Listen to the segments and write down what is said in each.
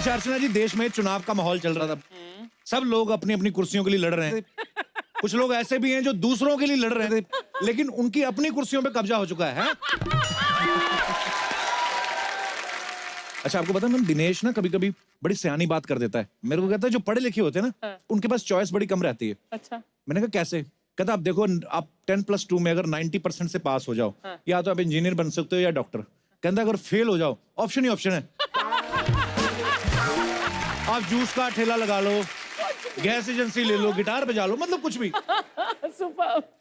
अच्छा अर्चना जी, देश में चुनाव का माहौल चल रहा था, सब लोग अपनी अपनी कुर्सियों के लिए लड़ रहे हैं। कुछ लोग ऐसे भी हैं जो दूसरों के लिए लड़ रहे थे, लेकिन उनकी अपनी कुर्सियों पे कब्जा हो चुका है? अच्छा आपको पता है मैम, दिनेश ना कभी कभी बड़ी सियानी बात कर देता है। मेरे को कहता है जो पढ़े लिखे होते हैं ना, उनके पास चॉइस बड़ी कम रहती है। अच्छा। मैंने कहा कैसे? कहता आप देखो, आप 10+2 में अगर 90% से पास हो जाओ, या तो आप इंजीनियर बन सकते हो या डॉक्टर। कहता अगर फेल हो जाओ, ऑप्शन ही ऑप्शन है। आप जूस का ठेला लगा लो, गैस एजेंसी ले लो, गिटार बजा लो, मतलब कुछ भी।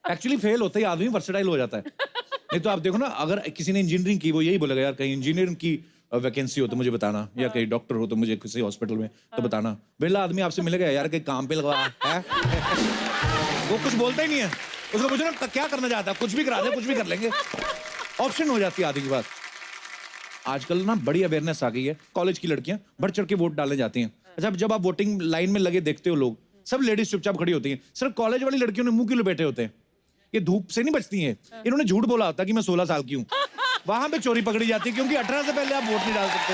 एक्चुअली फेल होते ही आदमी वर्सेटाइल हो जाता है। नहीं तो आप देखो ना, अगर किसी ने इंजीनियरिंग की, वो यही बोलेगा यार कहीं इंजीनियरिंग की वैकेंसी हो तो मुझे बताना, या कहीं डॉक्टर हो तो मुझे किसी हॉस्पिटल में तो बताना। बेला आदमी आपसे मिलेगा यार कहीं काम पे लगा है। वो कुछ बोलता ही नहीं है। उसको पूछो ना क्या करना चाहता है, कुछ भी करा दे, कुछ भी कर लेंगे। ऑप्शन हो जाती है आदमी के पास। आजकल ना बड़ी अवेयरनेस आ गई है, कॉलेज की लड़कियां बढ़ चढ़ के वोट डालने जाती हैं। अच्छा जब आप वोटिंग लाइन में लगे देखते हो, लोग सब लेडीज चुपचाप खड़ी होती हैं। सिर्फ कॉलेज वाली लड़कियों ने मुंह क्यों बैठे होते हैं? ये धूप से नहीं बचती हैं। इन्होंने झूठ बोला होता कि मैं 16 साल की हूँ। वहां पे चोरी पकड़ी जाती है, क्योंकि 18 से पहले आप वोट नहीं डाल सकते।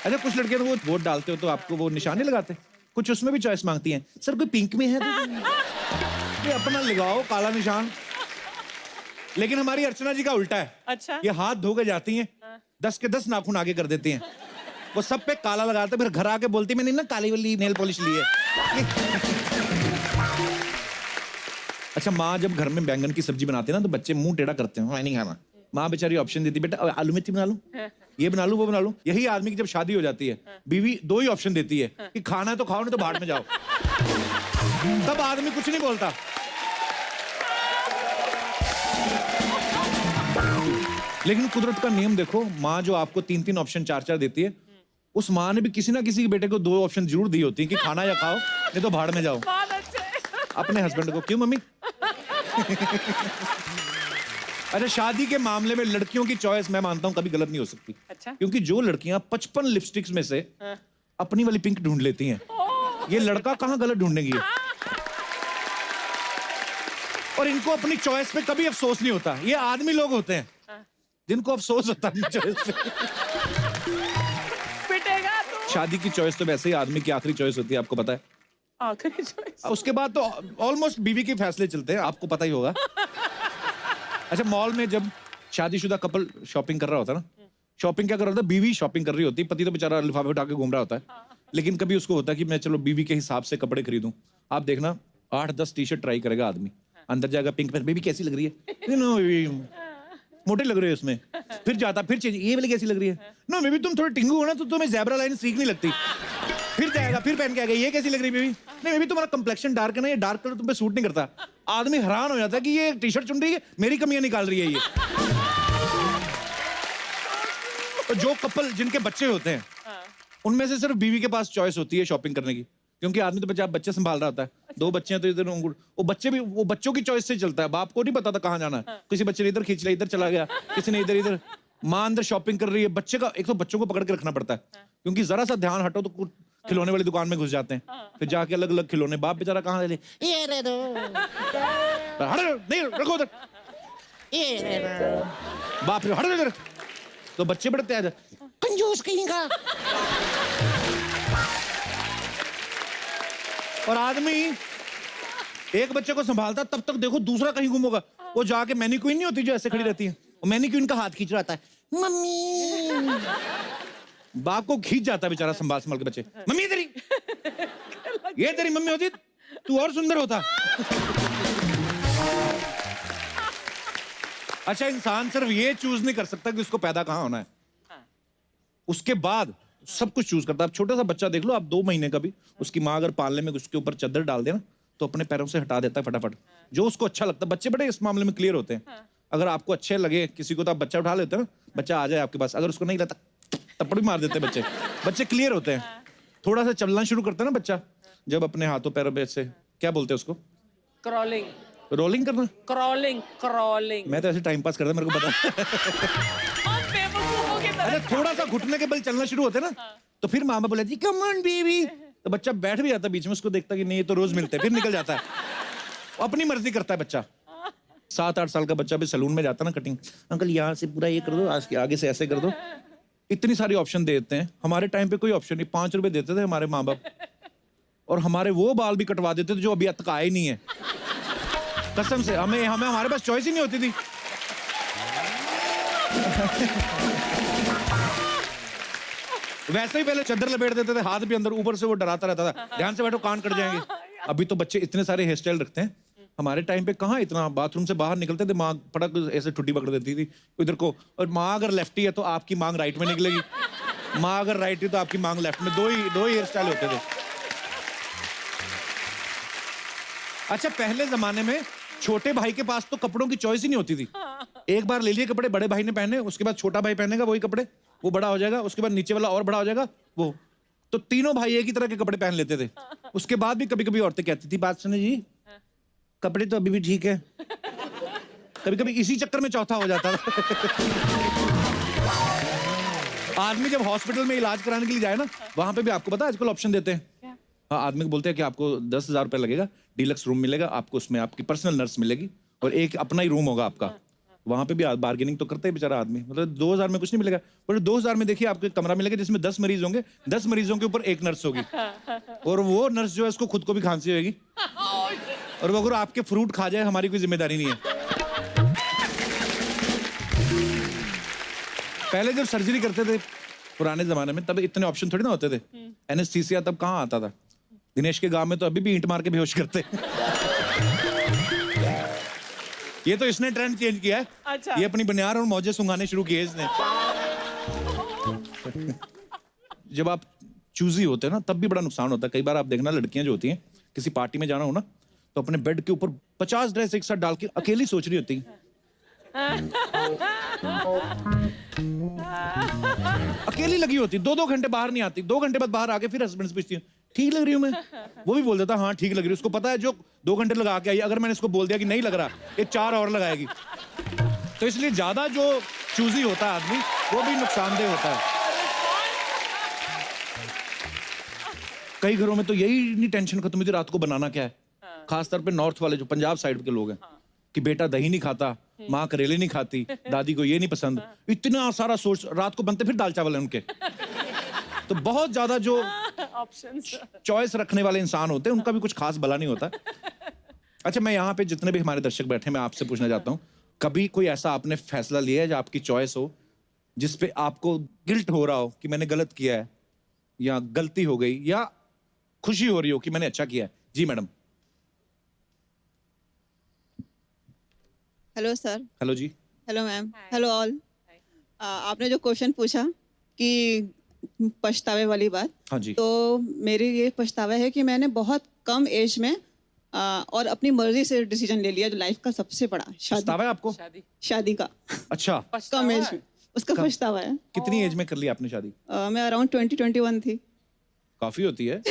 अच्छा कुछ लड़कियां तो वो वोट डालते हो तो आपको वो निशान नहीं लगाते, कुछ उसमें भी चॉइस मांगती हैं। सर कोई पिंक में है तो अपना लगाओ काला निशान। लेकिन हमारी अर्चना जी का उल्टा है। अच्छा। ये हाथ धो के जाती हैं, 10 के 10 नाखून आगे कर देती हैं। वो सब पे काला लगाते, फिर घर आके बोलती मैंने ना काली वाली नेल पॉलिश ली है। अच्छा माँ जब घर में बैंगन की सब्जी बनाते हैं ना, तो बच्चे मुंह टेढ़ा करते हैं, मैं नहीं खाना। माँ बेचारी ऑप्शन देती, बेटा आलू मेथी बना लूं, ये बना लूं, वो बना लूं। यही आदमी की जब शादी हो जाती है, बीवी 2 ही ऑप्शन देती है कि खाना है तो खाओ, नहीं तो भाड़ में जाओ। तब आदमी कुछ नहीं बोलता। लेकिन कुदरत का नियम देखो, माँ जो आपको 3-3 ऑप्शन 4-4 देती है, उस माँ ने भी किसी ना किसी के बेटे को 2 ऑप्शन जरूर दी होती है कि खाना या खाओ, नहीं तो भाड़ में जाओ। अपने हस्बैंड को। क्यों मम्मी? अच्छा शादी के मामले में लड़कियों की चॉइस मैं मानता हूं कभी गलत नहीं हो सकती। अच्छा? क्योंकि जो लड़कियां 55 लिपस्टिक्स में से अपनी वाली पिंक ढूंढ लेती हैं, ये लड़का कहां गलत ढूंढेंगी? और इनको अपनी चॉइस पे कभी अफसोस नहीं होता। ये आदमी लोग होते हैं जिनको अफसोस होता है चॉइस पे। पिटेगा तू। शादी की चॉइस तो वैसे ही आदमी की आखिरी चॉइस होती है, आपको पता है। आखिरी चॉइस। उसके बाद तो ऑलमोस्ट बीवी के फैसले चलते हैं, आपको पता ही होगा। अच्छा मॉल में जब शादीशुदा कपल शॉपिंग कर रहा होता है ना, शॉपिंग क्या कर रहा होता है? बीवी शॉपिंग कर रही होती है, पति तो बेचारा लिफाफे उठा के घूम रहा होता है। लेकिन कभी उसको होता है कि मैं चलो बीवी के हिसाब से कपड़े खरीदूं। आप देखना 8-10 टी-शर्ट ट्राई करेगा आदमी, अंदर जाएगा पिंक में, बेबी कैसी लग रही है? नो मोटे लग रहे हो इसमें। फिर जाता, फिर चेंज, ये वाली कैसी लग रही है? नो बेबी तुम थोड़े टिंगू हो ना, तो तुम्हें ज़ेब्रा लाइन सीख नहीं लगती। फिर जाएगा, फिर पहन के आएगा, ये कैसी लग रही है बेबी? नहीं बेबी तुम्हारा कंप्लेक्शन डार्क है ना, ये डार्क कलर तुम पे सूट नहीं करता। आदमी हैरान हो जाता है कि ये टी-शर्ट चुन रही है, मेरी कमियां निकाल रही है ये। तो जो कपल जिनके बच्चे होते हैं, उनमें से सिर्फ बीवी के पास चॉइस होती है शॉपिंग करने की, क्योंकि आदमी तो बच्चे संभाल रहा होता है। 2 बच्चे हैं तो इधर वो बच्चे भी वो बच्चों की चॉइस से चलता है। बाप को नहीं पता था कहाँ जाना है, किसी बच्चे ने इधर खींच लिया, इधर चला गया, किसी ने इधर। माँ अंदर शॉपिंग कर रही है, बच्चे का एक तो बच्चों को पकड़ के रखना पड़ता है, क्योंकि जरा सा ध्यान हटो तो खिलौने वाली दुकान में घुस जाते हैं। फिर जाके अलग अलग खिलौने, बाप बेचारा कहाँ ले, ये दे दो, नहीं रखो उधर, ये दे दो। बाप रे हटो इधर, तो बच्चे बड़े तेज, कंजूस कहीं का। और आदमी एक बच्चे को संभालता, तब तक देखो दूसरा कहीं गुम होगा। वो जाके मैनीक्वीन नहीं होती जो ऐसे खड़ी रहती है, वो मैनीक्वीन का हाथ खींच रहा है, मम्मी। बाप को खींच जाता है बेचारा संभाल संभाल के बच्चे, मम्मी तेरी, ये तेरी मम्मी होती तू और सुंदर होता। अच्छा इंसान सिर्फ ये चूज नहीं कर सकता कि उसको पैदा कहां होना है, उसके बाद सब कुछ चूज करता है। आप छोटा सा बच्चा देख लो, आप 2 महीने का भी, उसकी माँ अगर पालने में उसके ऊपर चादर डाल दे ना, तो अपने पैरों से हटा देता है फटाफट, जो उसको अच्छा लगता है। बच्चे बड़े इस मामले में क्लियर होते हैं। अगर आपको अच्छे लगे किसी को तो आप बच्चा उठा लेते हो ना, बच्चा आ जाए आपके पास, अगर उसको नहीं लगता थप्पड़ भी मार देते हैं बच्चे क्लियर होते हैं। थोड़ा सा चलना शुरू करता है ना बच्चा, जब अपने हाथों पैरों पे से, क्या बोलते हैं उसको? क्रॉलिंग। रोलिंग करना? क्रॉलिंग। मैं तो ऐसे टाइम पास करता, मेरे को पता। अच्छा थोड़ा सा घुटने के बल चलना शुरू होते ना, तो फिर मामा बोला कम ऑन बेबी, तो बच्चा बैठ भी जाता बीच में, उसको देखता कि नहीं ये तो रोज मिलते हैं, फिर निकल जाता है। अपनी मर्जी करता है बच्चा। 7-8 साल का बच्चा भी सैलून में जाता ना, कटिंग, अंकल यहाँ से पूरा ये कर दो, आगे से ऐसे कर दो, इतनी सारी ऑप्शन देते हैं। हमारे टाइम पे कोई ऑप्शन नहीं, 5 रुपए देते थे हमारे माँ बाप, और हमारे वो बाल भी कटवा देते थे जो अभी तक आए नहीं है। कसम से हमें हमें हमारे पास चॉइस ही नहीं होती थी। वैसे ही पहले चादर लपेट देते थे, हाथ भी अंदर, ऊपर से वो डराता रहता था, ध्यान से बैठो कान कट जाएंगे। अभी तो बच्चे इतने सारे हेयर स्टाइल रखते हैं, हमारे टाइम पे कहाँ इतना। बाथरूम से बाहर निकलते थे, माँ पटक ऐसे ठुड्डी पकड़ देती थी इधर को, और माँ अगर लेफ्टी है तो आपकी मांग राइट में निकलेगी, माँ अगर राइट है तो आपकी मांग लेफ्ट में। दो ही हेयर स्टाइल होते थे। अच्छा, पहले जमाने में छोटे भाई के पास तो कपड़ों की चॉइस ही नहीं होती थी। एक बार ले लिए कपड़े, बड़े भाई ने पहने, उसके बाद छोटा भाई पहनेगा वही कपड़े, वो बड़ा हो जाएगा, उसके बाद नीचे वाला और बड़ा हो जाएगा वो, तो तीनों भाई एक ही तरह के कपड़े पहन लेते थे। उसके बाद भी कभी कभी औरतें कहती थी, बात सुने जी, कपड़े तो अभी भी ठीक है। कभी कभी इसी चक्कर में चौथा हो जाता था। आदमी जब हॉस्पिटल में इलाज कराने के लिए जाए ना, वहां पे भी आपको पता है आजकल ऑप्शन देते हैं। हाँ, आदमी को बोलते हैं कि आपको 10,000 रुपए लगेगा, डीलक्स रूम मिलेगा आपको, उसमें आपकी पर्सनल नर्स मिलेगी और एक अपना ही रूम होगा आपका। वहां पे भी बार्गेनिंग तो करता है बेचारा आदमी, मतलब 2,000 में कुछ नहीं मिलेगा, पर 2,000 में देखिए आपको एक कमरा मिलेगा जिसमें 10 मरीज होंगे, 10 मरीजों के ऊपर एक नर्स होगी, और वो नर्स जो है उसको खुद को भी खांसी होगी, और वो अगर आपके फ्रूट खा जाए हमारी कोई जिम्मेदारी नहीं है। पहले जब सर्जरी करते थे पुराने जमाने में, तब इतने ऑप्शन थोड़ी ना होते थे। एनेस्थीसिया तब कहाँ आता था। दिनेश के गांव में तो अभी भी ईंट मार के बेहोश करते। ये तो इसने ट्रेंड चेंज किया है। अच्छा। ये अपनी बनियान और मौजे सुंघाने शुरू किए इसने। जब आप चूजी होते हैं ना, तब भी बड़ा नुकसान होता है। कई बार आप देखना, लड़कियां जो होती हैं, किसी पार्टी में जाना हो ना, तो अपने बेड के ऊपर 50 ड्रेस एक साथ डाल के अकेली सोच रही होती है। अकेली लगी होती, 2-2 घंटे बाहर नहीं आती, 2 घंटे बाद बाहर आके फिर हस्बैंड से पूछती है, ठीक लग रही हूँ मैं? वो भी बोल देता हाँ ठीक लग रही है। उसको पता है जो 2 घंटे लगा के आई, अगर मैंने इसको बोल दिया कि नहीं लग रहा, ये 4 और लगाएगी। तो इसलिए ज्यादा जो चूजी होता है आदमी, वो भी नुकसानदेह होता है। कई घरों में तो यही नहीं टेंशन खत्म होती रात को बनाना क्या है। खासतौर पे नॉर्थ वाले जो पंजाब साइड के लोग हैं, कि बेटा दही नहीं खाता, माँ करेले नहीं खाती, दादी को ये नहीं पसंद, इतना सारा सोच, रात को बनते फिर दाल चावल है उनके। तो बहुत ज्यादा जो ऑप्शंस, चॉइस रखने वाले इंसान होते हैं, उनका भी कुछ खास भला नहीं होता। अच्छा, मैं यहाँ पे जितने भी हमारे दर्शक बैठे, मैं आपसे पूछना चाहता हूँ, कभी कोई ऐसा आपने फैसला लिया है जो आपकी चॉइस हो, जिसपे आपको गिल्ट हो रहा हो कि मैंने गलत किया है, या गलती हो गई, या खुशी हो रही हो कि मैंने अच्छा किया है? जी मैडम। Hello sir. हेलो जी। Hello ma'am. Hello all. आपने जो क्वेश्चन पूछा कि पछतावे वाली बात, हाँ जी। तो मेरी ये पछतावा है कि मैंने बहुत कम एज में और अपनी मर्जी से डिसीजन ले लिया, जो लाइफ का सबसे बड़ा पछतावा है आपको? शादी का। अच्छा, कम एज में उसका पछतावा है। कितनी एज में कर ली आपने शादी? मैं अराउंड 20-21 थी। काफी होती है।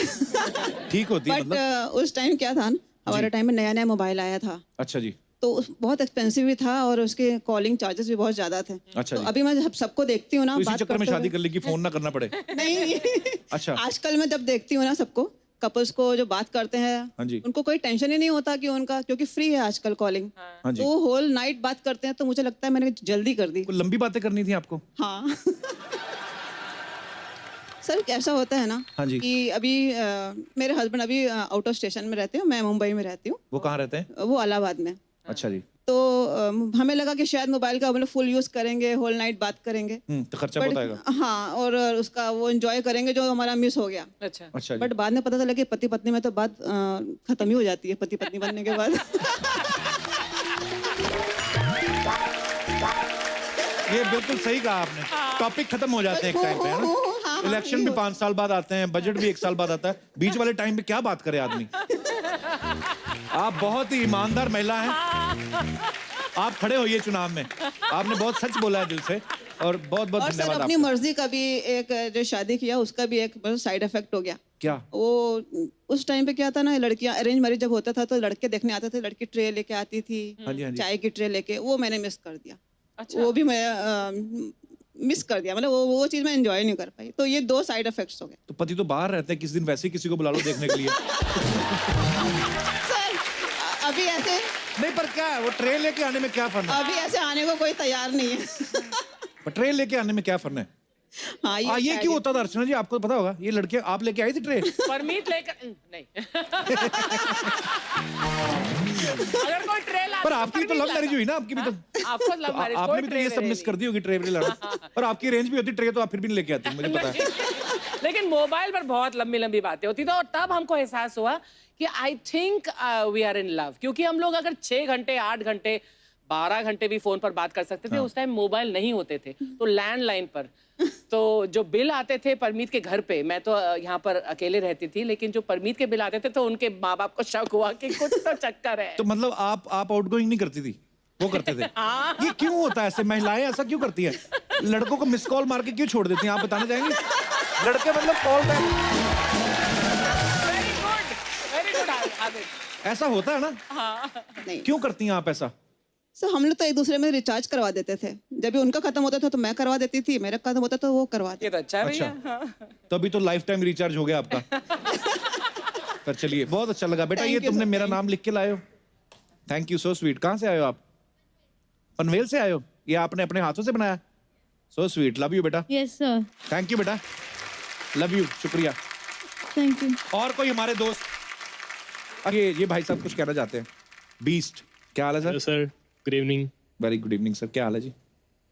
ठीक होती है बट मतलब। उस टाइम क्या था ना, हमारे टाइम में नया नया मोबाइल आया था, अच्छा जी। तो बहुत एक्सपेंसिव भी था और उसके कॉलिंग चार्जेस भी बहुत ज्यादा थे। अच्छा तो जी। अभी मैं सबको देखती हूँ ना, तो इसी बात चक्कर में करते शादी हुए- कर ली कि फोन ना करना पड़े। नहीं। अच्छा। आजकल मैं जब देखती हूँ ना सबको, कपल्स को जो बात करते हैं, हाँ जी। उनको कोई टेंशन ही नहीं होता कि उनका, क्योंकि फ्री है आजकल कॉलिंग, हाँ जी। तो वो होल नाइट बात करते हैं। तो मुझे लगता है मैंने जल्दी कर दी। कोई लंबी बातें करनी थी आपको? हाँ। सर कैसा होता है ना, हाँ जी। कि अभी मेरे हस्बैंड अभी आउट ऑफ स्टेशन में रहते हैं, मैं मुंबई में रहती हूँ, वो कहाँ रहते हैं? वो इलाहाबाद में। अच्छा जी। तो हमें लगा कि शायद मोबाइल का हम लोग फुल यूज करेंगे, होल नाइट बात करेंगे, तो खर्चा बहुत आएगा। हाँ, और उसका वो एंजॉय करेंगे जो हमारा मिस हो गया। अच्छा, अच्छा जी। बट बाद में पता चला कि पति पत्नी में तो बात खत्म ही हो जाती है, पति पत्नी बनने के बाद। ये बिल्कुल सही कहा आपने, टॉपिक खत्म हो जाते हैं एक टाइम पे, है ना? इलेक्शन भी 5 साल बाद आते हैं, बजट भी 1 साल बाद आता है, बीच वाले टाइम पे क्या बात करे आदमी। आप बहुत ही ईमानदार महिला हैं, आप खड़े होइए चुनाव में, आपने बहुत सच बोला है दिल से, और बहुत बहुत और सर धन्यवाद अपनी आपका। मर्जी का भी एक जो शादी किया उसका भी एक साइड इफेक्ट हो गया। क्या? वो उस टाइम पे क्या था ना, लड़कियां अरेंज मैरिज जब होता था तो लड़के देखने आते थे, लड़की ट्रे लेके आती थी, हाँ जी, हाँ जी। चाय की ट्रे लेके, वो मैंने मिस कर दिया। अच्छा। वो भी मैं मिस कर दिया, मतलब वो चीज मैं एंजॉय नहीं कर पाई। तो ये 2 साइड इफेक्ट्स हो गए। तो पति तो बाहर रहते हैं, किसी दिन वैसे ही किसी को बुला लो देखने के लिए। सर अभी ऐसे नहीं, पर क्या है, वो ट्रे लेके आने में क्या फर्क है? अभी ऐसे आने को कोई तैयार नहीं है। पर ट्रे लेके आने में क्या फर्क है? हाँ ये क्यों होता था अर्चना जी, आपको पता होगा? ये लड़के आप लेके आई थी ट्रे? परमीत लेकर नहीं। अगर कोई ट्रे लाता पर आपकी तो लव मैरिज हुई ना, आपकी भी तो। आपको लव मैरिज, आपने भी तो ये सब मिस कर दी होगी, ट्रे भी लाना। पर आपकी रेंज भी होती ट्रे, तो आप फिर भी नहीं लेके आती, मुझे पता है। लेकिन मोबाइल पर बहुत लंबी लंबी बातें होती थी, और तब हमको एहसास हुआ कि I think we are in love. क्योंकि हम लोग अगर 6 घंटे 8 घंटे 12 घंटे भी फोन पर बात कर सकते थे। उस टाइम मोबाइल नहीं होते थे, तो लैंडलाइन पर। तो जो बिल आते थे परमीत के घर पे, मैं तो यहाँ पर अकेले रहती थी, लेकिन जो परमीत के बिल आते थे तो उनके माँ बाप को शक हुआ कि कुछ तो चक्कर है। तो मतलब आप आउटगोइंग नहीं करती थी, वो करते थे? ये क्यों होता है ऐसे? महिलाएं ऐसा क्यों करती है? लड़कों को मिस कॉल मार के क्यों छोड़ देती हैं, आप बताना चाहेंगे? लड़के मतलब call back. Very good Aditya. ऐसा होता है ना? नहीं क्यों करती हैं आप ऐसा? सर, हम लोग तो एक दूसरे में रिचार्ज करवा देते थे। जब भी उनका खत्म होता था तो मैं करवा देती थी, मेरा खत्म होता तो वो करवा ये देती। तो अच्छा है भैया। अच्छा, तभी तो लाइफ टाइम रिचार्ज हो गया आपका। पर चलिए, बहुत अच्छा लगा बेटा। Thank ये you, तुमने sir, मेरा thank नाम लिख के लाए हो, थैंक यू, सो स्वीट। कहाँ से आए हो आप? पनवेल से आए हो? ये आपने अपने हाथों से बनाया? सो स्वीट, लव यू बेटा। यस सर, थैंक यू बेटा, लव यू, शुक्रिया। Thank you. और कोई हमारे दोस्त? ये भाई साहब कुछ कहना चाहते हैं। बीस्ट, क्या हाल है sir? Hello sir, good evening. Very good evening sir, क्या हाल है जी?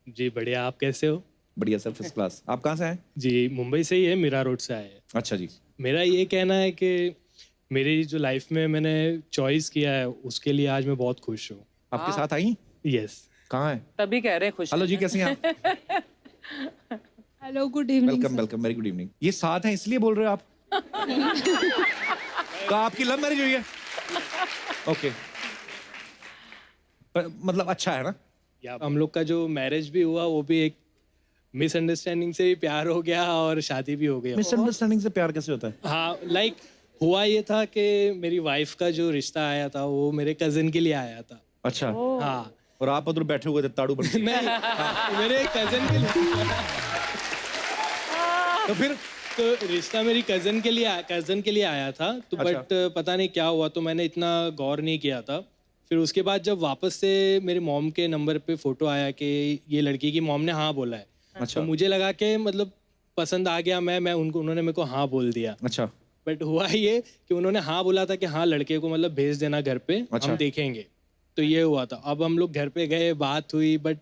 जी बढ़िया, आप कैसे हो? बढ़िया सर, फर्स्ट क्लास। आप कहाँ से आए? जी मुंबई से ही है, मीरा रोड से आए हैं। अच्छा जी। मेरा ये कहना है कि मेरी जो लाइफ में मैंने चॉइस किया है उसके लिए आज मैं बहुत खुश हूँ। आपके साथ आई? यस। कहाँ है? तभी कह रहे हैं खुश। हेलो जी, कैसी हैं आप? Hello, good evening. Welcome welcome, very good evening. ये साथ हैं इसलिए बोल रहे हो आप? तो आपकी लव मैरिज हुई है? ओके, मतलब अच्छा है ना? या हम लोग का जो मैरिज भी हुआ वो भी एक मिसअंडरस्टैंडिंग से ही प्यार हो गया और शादी भी हो गया। मिसअंडरस्टैंडिंग से प्यार कैसे होता है? हाँ, लाइक हुआ ये था कि मेरी वाइफ का जो रिश्ता आया था वो मेरे कजिन के लिए आया था। अच्छा। हाँ, और आप उधर बैठे हुए थे ताड़ू बन के। नहीं, मेरे कजिन के लिए। तो फिर तो रिश्ता मेरी कजन के लिए आया था, तो अच्छा। बट पता नहीं क्या हुआ, तो मैंने इतना गौर नहीं किया था। फिर उसके बाद जब वापस से मेरे मॉम के नंबर पे फोटो आया कि ये लड़की की मॉम ने हाँ बोला है, अच्छा। तो मुझे लगा कि मतलब पसंद आ गया, मैं उन्होंने मेरे को हाँ बोल दिया। अच्छा। बट हुआ ये कि उन्होंने हाँ बोला था कि हाँ लड़के को मतलब भेज देना घर पे, अच्छा। हम देखेंगे। तो ये हुआ था। अब हम लोग घर पे गए, बात हुई, बट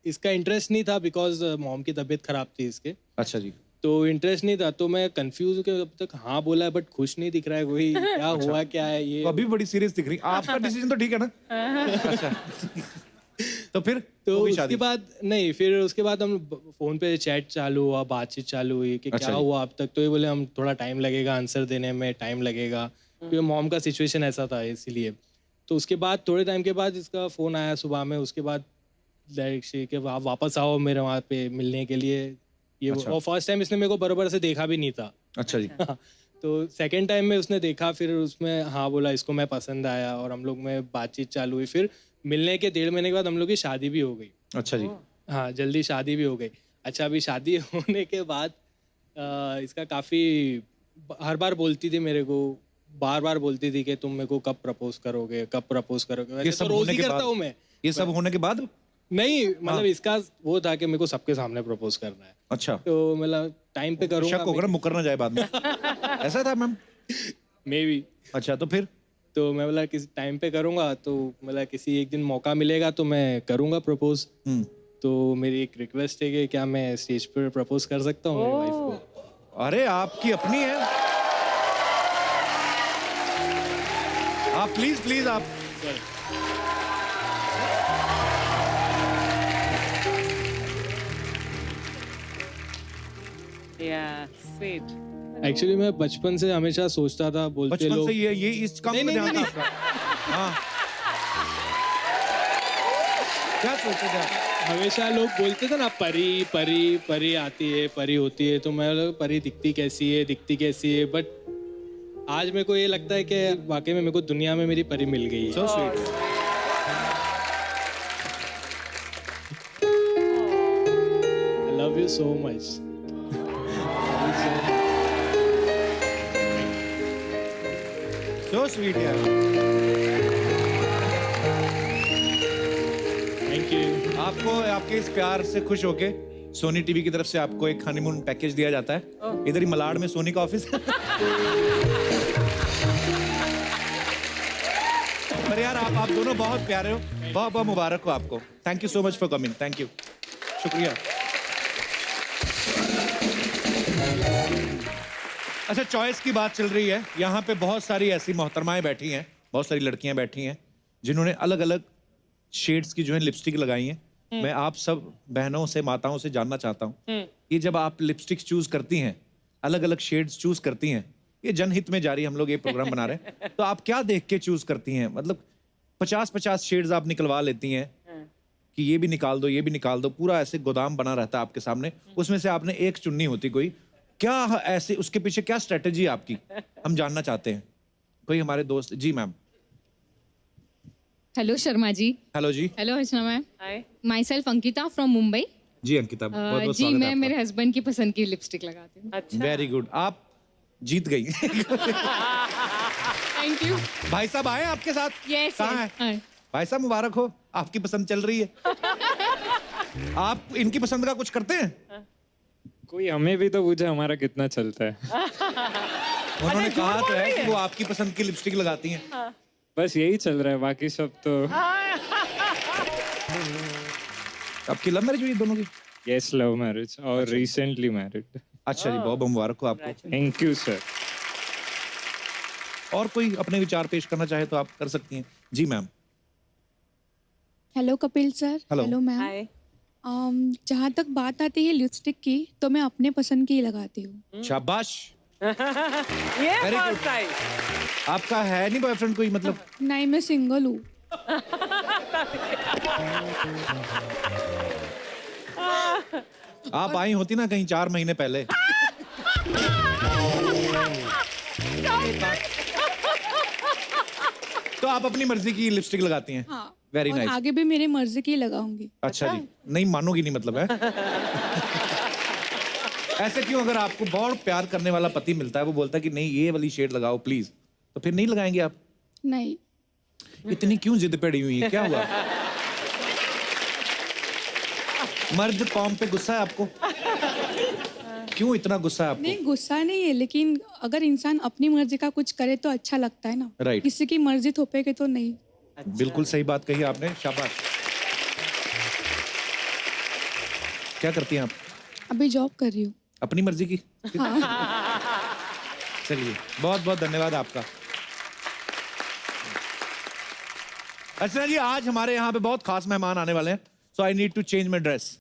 इसका इंटरेस्ट नहीं था बिकॉज मॉम की तबीयत खराब थी इसके। अच्छा जी। तो इंटरेस्ट नहीं था, तो मैं कंफ्यूज हूँ कि अब तक हाँ बोला है बट खुश नहीं दिख रहा है कोई। क्या हुआ क्या है ये? तो अभी बड़ी सीरियस दिख रही। आपका डिसीजन तो ठीक है ना? अच्छा। तो फिर तो हो गई उसके शादी? बाद नहीं, फिर उसके बाद हम फोन पे चैट चालू हुआ, बातचीत चालू हुई कि अच्छा क्या जी। हुआ अब तक। तो ये बोले हम थोड़ा टाइम लगेगा, आंसर देने में टाइम लगेगा, क्योंकि मॉम का सिचुएशन ऐसा था इसीलिए। तो उसके बाद थोड़े टाइम के बाद इसका फ़ोन आया सुबह में। उसके बाद कि आप वापस आओ मेरे वहाँ पे मिलने के लिए। ये अच्छा। और फर्स्ट टाइम इसने मेरे को बराबर से देखा भी नहीं था। अच्छा जी। तो सेकंड टाइम में उसने देखा, फिर उसमें हाँ बोला, इसको मैं पसंद आया और हम लोग में बातचीत चालू हुई। फिर मिलने के 1.5 महीने के बाद हम लोग की शादी भी हो गई। अच्छा जी। हाँ, जल्दी शादी भी हो गई। अच्छा, अभी शादी होने के बाद इसका काफ़ी हर बार बोलती थी मेरे को, बार बार बोलती थी कि तुम मेरे को कब प्रपोज करोगे, कब प्रपोज करोगे। ये वैसे सब तो रोज होने ही के करता बाद? हूँ मैं। ये सब होने के बाद? नहीं, मतलब इसका वो था कि मेरे को सबके सामने प्रपोज करना है। अच्छा। तो मतलब टाइम पे करूँगा। शक होगा ना, मुकर ना जाए बाद में। ऐसा था मैम? May be. अच्छा, तो फिर? तो मैं बोला किसी टाइम पे करूँगा, तो मतलब किसी एक दिन मौका मिलेगा तो मैं करूँगा प्रपोज। तो मेरी एक रिक्वेस्ट है कि क्या मैं स्टेज पर प्रपोज कर सकता हूँ मेरी वाइफ को? अरे आपकी अपनी है, आप प्लीज प्लीज आप। Yeah, sweet. एक्चुअली मैं बचपन से हमेशा सोचता था, बोलते बचपन लोग से ये इस काम में नहीं, ध्यान था नहीं, आपका? हाँ। क्या सोचते थे आप? हमेशा लोग बोलते थे ना, परी परी परी आती है, परी होती है। तो मैं बोला, परी दिखती कैसी है। बट आज मेरे को ये लगता है कि वाकई में मेरे को दुनिया में मेरी परी मिल गई है। So sweet. I love you so much. So sweet यार। Thank you. आपको आपके इस प्यार से खुश होके सोनी टीवी की तरफ से आपको एक हनीमून पैकेज दिया जाता है। इधर ही मलाड में सोनी का ऑफिस। पर यार आप दोनों बहुत प्यारे हो, बहुत बहुत मुबारक हो आपको। Thank you so much for coming, thank you, शुक्रिया। अच्छा, चॉइस की बात चल रही है, यहाँ पे बहुत सारी ऐसी मोहतरमाएं बैठी हैं, बहुत सारी लड़कियां बैठी हैं जिन्होंने अलग अलग शेड्स की जो है लिपस्टिक लगाई हैं। मैं आप सब बहनों से, माताओं से जानना चाहता हूँ कि जब आप लिपस्टिक चूज करती हैं, अलग अलग शेड्स चूज करती हैं, ये जनहित में जारी हम लोग ये प्रोग्राम बना रहे हैं, तो आप क्या देख के चूज करती हैं? मतलब 50-50 शेड्स आप निकलवा लेती हैं कि ये भी निकाल दो, ये भी निकाल दो, पूरा ऐसे गोदाम बना रहता है आपके सामने, उसमें से आपने एक चुननी होती कोई, क्या ऐसे उसके पीछे क्या स्ट्रेटेजी आपकी, हम जानना चाहते हैं। कोई हमारे दोस्त, जी ma'am. Hello Sharma ji. Hello जी। Hello Archana ma'am. Hi. Myself Ankita from Mumbai. जी अंकिता, बहुत बहुत जी स्वागत है मैं आपका। मेरे हस्बैंड की पसंद की लिपस्टिक लगाती हूँ। अच्छा। वेरी गुड, आप जीत गई। Thank you. भाई साहब आए आपके साथ? यस। कहाँ है? भाई साहब मुबारक हो, आपकी पसंद चल रही है। आप इनकी पसंद का कुछ करते हैं? कोई हमें भी तो पूछे हमारा कितना चलता है। उन्होंने कहा तो है कि वो आपकी पसंद की लिपस्टिक लगाती हैं। बस यही चल रहा है, बाकी सब तो। आपकी लव मैरिज हुई दोनों की? यस, लव मैरिज और रिसेंटली मैरिड। अच्छा जी, बहुत बहुत मुबारक हो आपको। Thank you sir. और कोई अपने विचार पेश करना चाहे तो आप कर सकती हैं। जी ma'am. Hello Kapil sir. Hello. Hello ma'am. Hi. जहाँ तक बात आती है लिपस्टिक की, तो मैं अपने पसंद की ही लगाती हूँ। शाबाश, ये Very good. First time. आपका है नहीं बॉयफ्रेंड कोई, मतलब? नहीं, मैं सिंगल हूँ। आप आई होती ना कहीं 4 महीने पहले। तो आप अपनी मर्जी की लिपस्टिक लगाती हैं? हाँ। वेरी और नाइस। आगे भी मेरी मर्जी की लगाऊंगी। अच्छा जी, नहीं मानोगी नहीं मतलब है? ऐसे क्यों? अगर आपको बहुत प्यार करने वाला पति मिलता है, वो बोलता है कि नहीं ये वाली शेड लगाओ प्लीज, तो फिर नहीं लगाएंगे आप? नहीं। इतनी क्यों जिद पे अड़ी हुई है, क्या हुआ? मर्द कौम पे गुस्सा है आपको? क्यों इतना गुस्सा है आपको? नहीं, गुस्सा नहीं है, लेकिन अगर इंसान अपनी मर्जी का कुछ करे तो अच्छा लगता है ना। Right. किसी की मर्जी थोपेगे तो नहीं। बिल्कुल सही बात कही आपने, शाबाश। क्या करती हैं आप? अभी जॉब कर रही हूँ। अपनी मर्जी की? चलिए, बहुत बहुत धन्यवाद आपका। अच्छा जी, आज हमारे यहाँ पे बहुत खास मेहमान आने वाले हैं, so I need to change my dress.